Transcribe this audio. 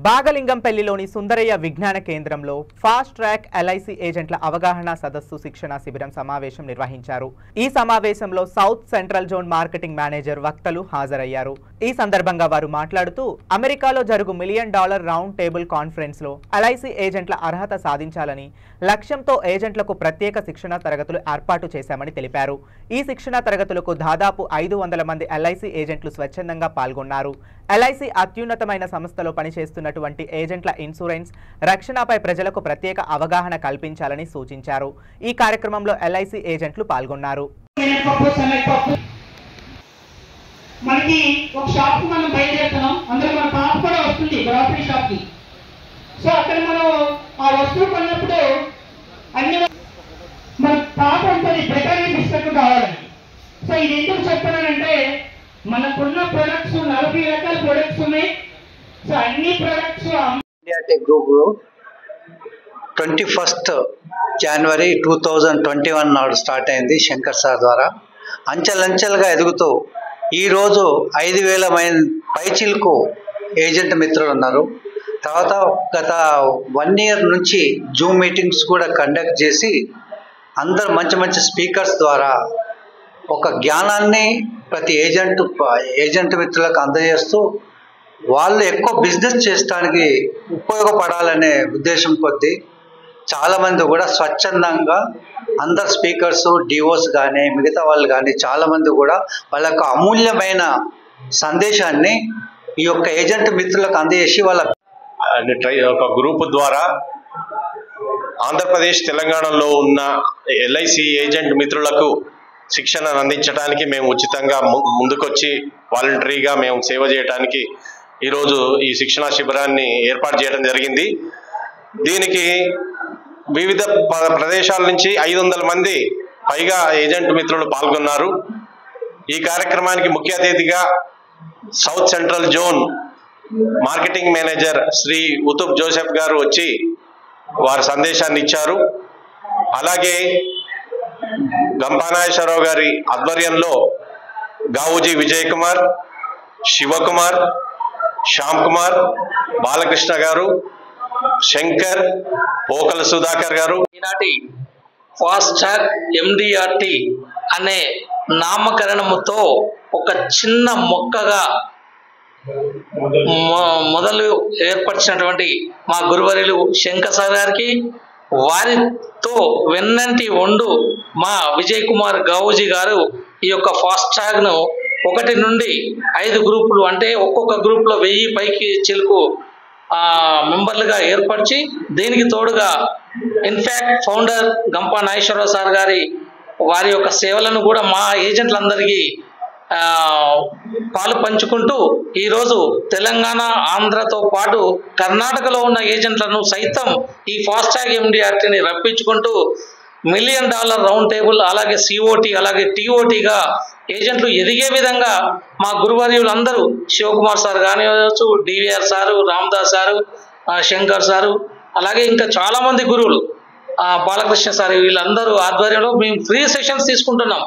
బాగలింగంపల్లిలోని సుందరయ్య విజ్ఞాన కేంద్రంలో fast track LIC ఏజెంట్ల అవగాహన సదస్సు శిక్షణ శిబిరం సమావేశం నిర్వహించారు. ఈ సమావేశంలో south Central Zone marketing manager వక్తలు హాజరయ్యారు. ఈ సందర్భంగా వారు మాట్లాడుతూ అమెరికాలో జరుగు $1 మిలియన్ రౌండ్ టేబుల్ కాన్ఫరెన్స్ లో ఎల్ఐసి ఏజెంట్ల అర్హత సాధించాలని లక్ష్యంతో ఏజెంట్లకు ప్రత్యేక శిక్షణ తరగతులు ఏర్పాటు చేశామని తెలిపారు. ఈ శిక్షణ తరగతులకు దాదాపు 500 మంది ఎల్ఐసి ఏజెంట్లు స్వచ్ఛందంగా పాల్గొన్నారు. ఎల్ఐసి అత్యున్నతమైన సంస్థలో పనిచేస్తున్నటువంటి ఏజెంట్ల ఇన్సూరెన్స్ రక్షణపై ప్రజలకు ప్రత్యేక అవగాహన కల్పించాలని సూచించారు. ఈ కార్యక్రమంలో ఎల్ఐసి ఏజెంట్లు పాల్గొన్నారు. మనకి ఒక షాప్ కి మనం బయలుదేరుతున్నాం, అందులో మన పాప కూడా వస్తుంది గ్రాసరీ షాప్ కి. సో అక్కడ మనం ఆ వస్తువు కొన్నప్పుడు అన్ని మన పాప ఉంటుంది బెటరీ బిస్కెట్ కావాలని. సో ఇది ఎందుకు చెప్తున్నానంటే మనకున్న ప్రొడక్ట్స్ 40 రకాల ప్రొడక్ట్స్ ఉన్నాయి. సో అన్ని ప్రొడక్ట్స్ ఇండియా టెక్ గ్రూప్ 21 జనవరి 2021 నాడు స్టార్ట్ అయింది శంకర్ సార్ ద్వారా. అంచెలంచెలుగా ఎదుగుతూ ఈరోజు 5,000 పైచిలకు ఏజెంట్ మిత్రులు ఉన్నారు. తర్వాత గత 1 ఇయర్ నుంచి జూమ్ మీటింగ్స్ కూడా కండక్ట్ చేసి అందరు మంచి మంచి స్పీకర్స్ ద్వారా ఒక జ్ఞానాన్ని ప్రతి ఏజెంట్ మిత్రులకు అందజేస్తూ వాళ్ళు ఎక్కువ బిజినెస్ చేయడానికి ఉపయోగపడాలనే ఉద్దేశం కొద్దీ చాలామంది కూడా స్వచ్ఛందంగా అందరు స్పీకర్స్ డిఓస్ కానీ మిగతా వాళ్ళు కానీ చాలామంది కూడా వాళ్ళ యొక్క అమూల్యమైన సందేశాన్ని ఈ యొక్క ఏజెంట్ మిత్రులకు అందజేసి వాళ్ళ ఒక గ్రూప్ ద్వారా ఆంధ్రప్రదేశ్ తెలంగాణలో ఉన్న ఎల్ఐసి ఏజెంట్ మిత్రులకు శిక్షణను అందించడానికి మేము ఉచితంగా ముందుకొచ్చి వాలంటరీగా మేము సేవ చేయడానికి ఈరోజు ఈ శిక్షణా శిబిరాన్ని ఏర్పాటు చేయడం జరిగింది. దీనికి వివిధ ప్రదేశాల నుంచి 500 మంది పైగా ఏజెంట్ మిత్రులు పాల్గొన్నారు. ఈ కార్యక్రమానికి ముఖ్య అతిథిగా South Central Zone marketing manager Shri Uthup Joseph గారు వచ్చి వారి సందేశాన్ని ఇచ్చారు. అలాగే గంపానాగేశ్వరరావు గారి ఆధ్వర్యంలో గావుజీ విజయ్ కుమార్, శివకుమార్, శ్యామ్ కుమార్, బాలకృష్ణ గారు, శంకర్, పోకల సుధాకర్ గారు ఈనాటి ఫాస్ట్ ట్రాక్ ఎండిఆర్టి అనే నామకరణముతో ఒక చిన్న మొక్కగా మొదలు ఏర్పరిచినటువంటి మా గురువర్యులు శంకర్ సార్ గారికి, వారితో వెన్నంటి వండు మా విజయ్ కుమార్ గావుజీ గారు ఈ యొక్క ఫాస్ట్ ట్రాక్ ను 1 నుండి 5 గ్రూపులు అంటే ఒక్కొక్క గ్రూప్ లో 1000 పైకి చిలుకు మెంబర్లుగా ఏర్పరిచి దీనికి తోడుగా in fact founder Gampa Nageswararao sir గారి వారి యొక్క సేవలను కూడా మా ఏజెంట్లందరికీ పాలు పంచుకుంటూ ఈరోజు తెలంగాణ ఆంధ్రతో పాటు కర్ణాటకలో ఉన్న ఏజెంట్లను సైతం ఈ ఫాస్ట్ ట్రాక్ ఎండిఆర్టీని రప్పించుకుంటూ $1 మిలియన్ రౌండ్ టేబుల్ అలాగే సిఓటి అలాగే టిఓటిగా ఏజెంట్లు ఎదిగే విధంగా మా గురువర్యులందరూ శివకుమార్ సార్ కానివచ్చు, DVR sir, Ramdas sir, Shankar sir, అలాగే ఇంకా చాలా మంది గురువులు, బాలకృష్ణ సార్, వీళ్ళందరూ ఆధ్వర్యంలో మేము ఫ్రీ సెషన్స్ తీసుకుంటున్నాం.